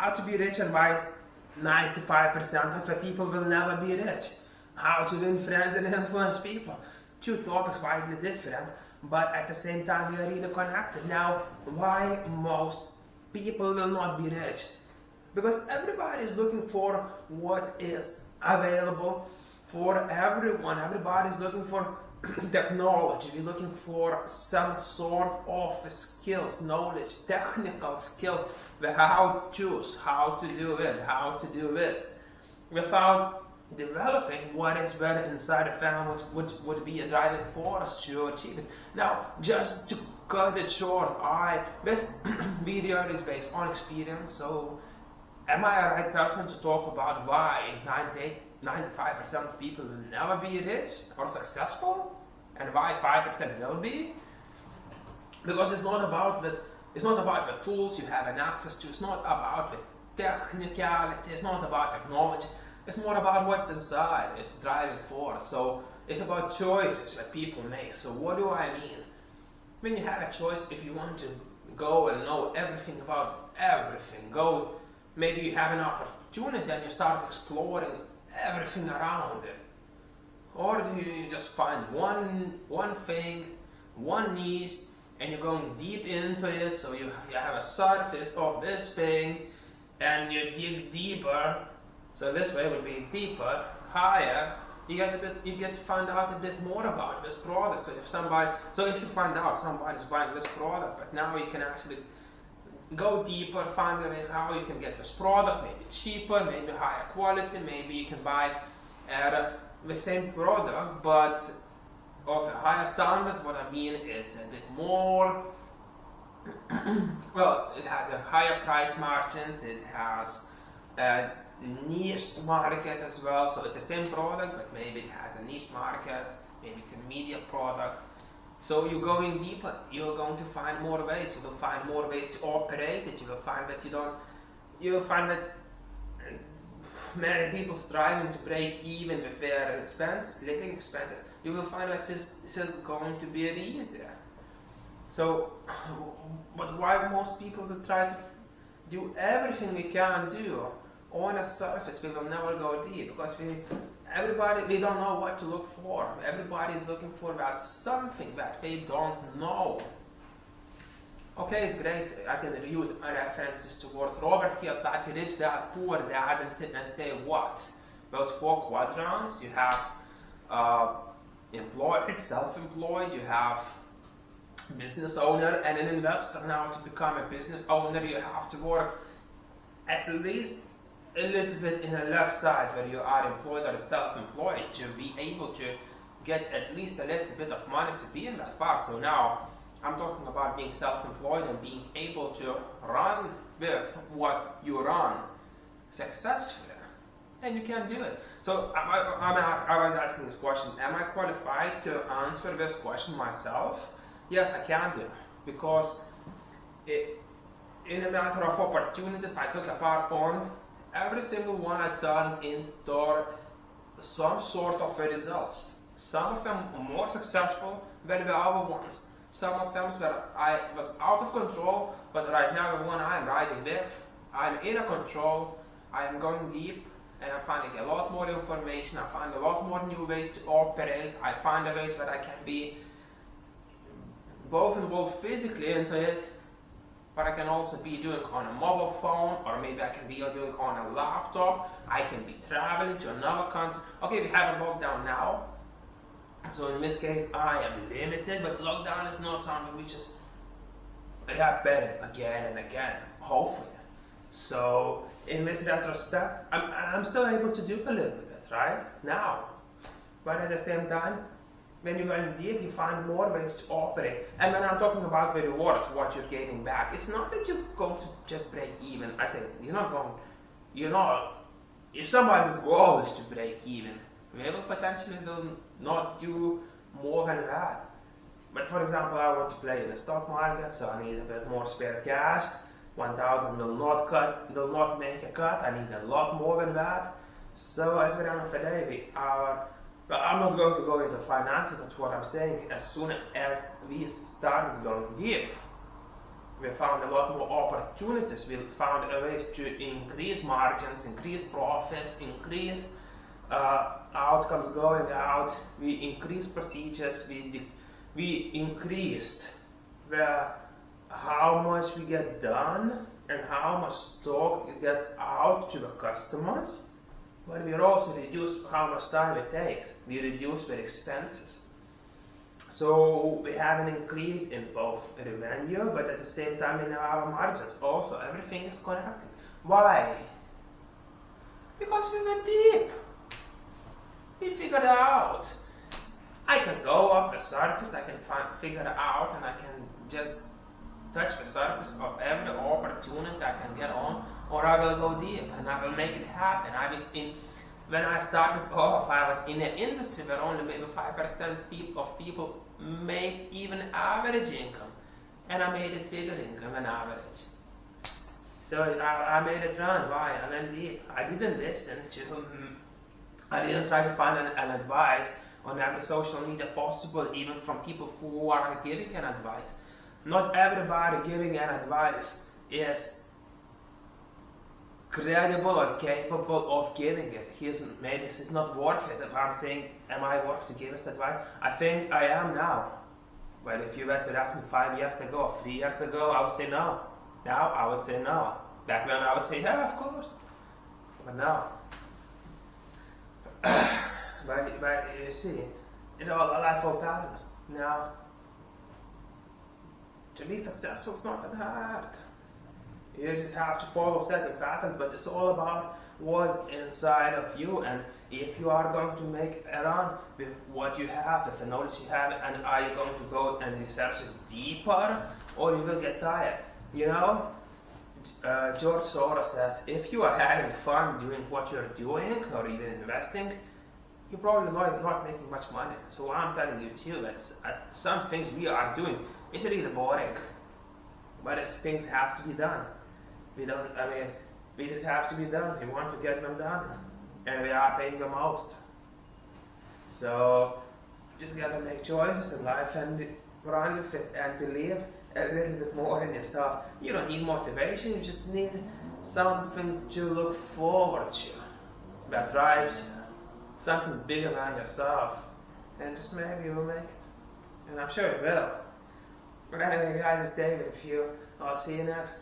how to be rich and why 95% of the people will never be rich. How to win friends and influence people. Two topics widely different, but at the same time we are really connected. Now, why most people will not be rich? Because everybody is looking for what is available for everyone. Everybody is looking for technology. We're looking for some sort of skills, knowledge, technical skills, the how-tos, how to do it, how to do this, without developing what is better inside a family, which would be a driving force to achieve it. Now, just to cut it short, this video is based on experience, so am I a right person to talk about why 95% of people will never be rich or successful, and why 5% will be? Because it's not about the tools you have and access to. It's not about the technicality. It's not about technology. It's more about what's inside. It's driving force. So it's about choices that people make. So what do I mean? When you have a choice, if you want to go and know everything about everything, maybe you have an opportunity and you start exploring everything around it. Or do you just find one thing, one niche, and you're going deep into it, so you have a surface of this thing, and you dig deeper, so this way would be deeper, higher, you get to find out a bit more about this product. So if you find out somebody's buying this product, but now you can actually go deeper, find the ways how you can get this product, maybe cheaper, maybe higher quality, maybe you can buy the same product, but of a higher standard. What I mean is a bit more, well, it has a higher price margins, it has a niche market as well, so it's the same product, but maybe it has a niche market, maybe it's a media product. So you're going deeper, you're going to find more ways, you will find more ways to operate it, you will find that many people striving to break even with their expenses, living expenses. You will find that this is going to be easier. So, but why most people will try to do everything we can do on a surface, we will never go deep, because we don't know what to look for. Everybody is looking for that something that they don't know. Okay, it's great. I can use references towards Robert Kiyosaki, Rich Dad, Poor Dad, and say what? Those 4 quadrants. You have employed, self-employed, you have business owner and an investor. Now, to become a business owner, you have to work at least a little bit in the left side where you are employed or self-employed to be able to get at least a little bit of money to be in that part. So now I'm talking about being self-employed and being able to run with what you run successfully, and you can do it. So I was asking this question, am I qualified to answer this question myself? Yes, I can do, because in a matter of opportunities, I took a part on every single one I turned into some sort of results. Some of them more successful than the other ones. Some of them where I was out of control, but right now the one I'm riding with, I'm in a control, I'm going deep, and I'm finding a lot more information, I find a lot more new ways to operate, I find the ways that I can be both involved physically into it, but I can also be doing on a mobile phone, or maybe I can be doing on a laptop, I can be traveling to another country. Okay, we have a lockdown now, so in this case I am limited, but lockdown is not something which is repeated again and again, hopefully. So in this retrospect, I'm still able to do a little bit, right, now. But at the same time, when you go in deep, you find more ways to operate. And when I'm talking about the rewards, what you're getting back, it's not that you're going to just break even. I say, if somebody's goal is to break even, they will potentially not do more than that. But for example, I want to play in the stock market, so I need a bit more spare cash. 1,000 will not make a cut. I need a lot more than that. So at the end of the day, I'm not going to go into finances, but what I'm saying, as soon as we started going deep, We found a lot more opportunities. We found ways to increase margins, increase profits, increase outcomes going out. We increased procedures. We increased how much we get done and how much stock gets out to the customers. But we also reduced how much time it takes. We reduced their expenses. So we have an increase in both revenue, but at the same time in our margins also. Everything is connected. Why? Because we went deep. We figured it out. I can go off the surface, I can figure it out, and I can just touch the surface of every opportunity I can get on, or I will go deep and I will make it happen. When I started off, I was in an industry where only maybe 5% of people make even average income, and I made it bigger income than average. So I made it run. Why? I went deep. I didn't listen to I didn't try to find an advice on every social media possible, even from people who are giving an advice. Not everybody giving an advice is credible or capable of giving it. Maybe this is not worth it. If I'm saying, am I worth to give this advice? I think I am now. But if you were to ask me 5 years ago, or 3 years ago, I would say no. Now I would say no. Back then I would say, yeah, of course. But now. but you see, it's all a life of balance. Now, to be successful, it's not that hard. You just have to follow certain patterns, but it's all about what's inside of you. And if you are going to make a run with what you have, with the knowledge you have, and are you going to go and research it deeper, or you will get tired? You know, George Soros says, if you are having fun doing what you're doing, or even investing, you're probably not making much money. So what I'm telling you too, that some things we are doing is really boring, but things have to be done. We just have to be done. We want to get them done, and we are paying the most. So just gotta make choices in life and run with it and believe a little bit more in yourself. You don't need motivation, you just need something to look forward to that drives you, something bigger than yourself, and just maybe you will make it. And I'm sure you will. But anyway guys, it's David with you. I'll see you next.